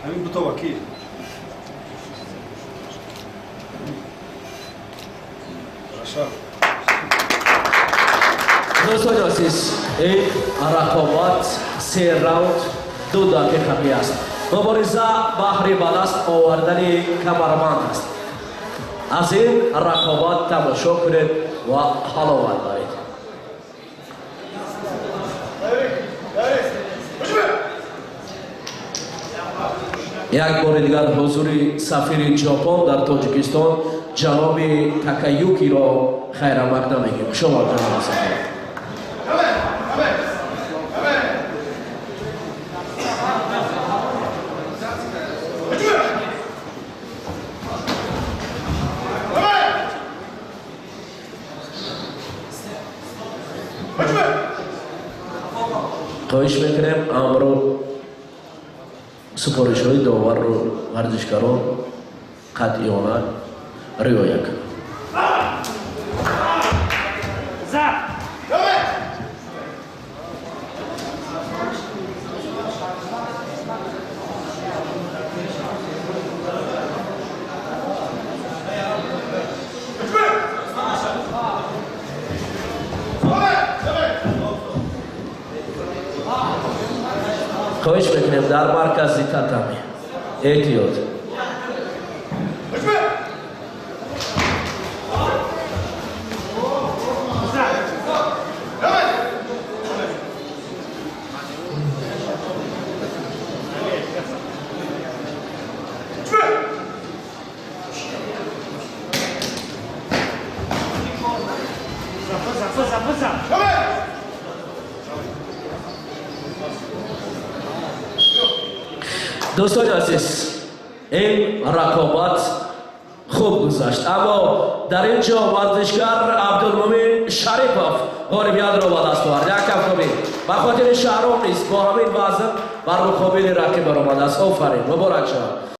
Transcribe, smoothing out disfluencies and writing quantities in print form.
همین دو تا وکیل دوستان عزیز این رقابت 3 راوند 2 دقیقه است. مبارزه بحری بالست آوردن کمربند است. از این رقابت تماشا کنید و حلاوت برید. یک بار دیگر حضور سفیر ژاپن در تاجیکستان جناب تاکایوکی را خیر مقدم میگیم. شما جناب سفیر. خواهش میکنیم امرو سپارش های داور رو ورزشکاران قطعیانه رعایت کنند. خواهش میکنیم در مرکز تتمی احتیاط. دوستان عزیز این رقابت خوب گذشت، اما در اینجا ورزشکار عبدالمومن شریفوف غالبیت را به دست آورد. یک کم به خاطر شهرام نیست، با همین وزن بر مقابل رقیب آمده است. آفرین، مبارک شود.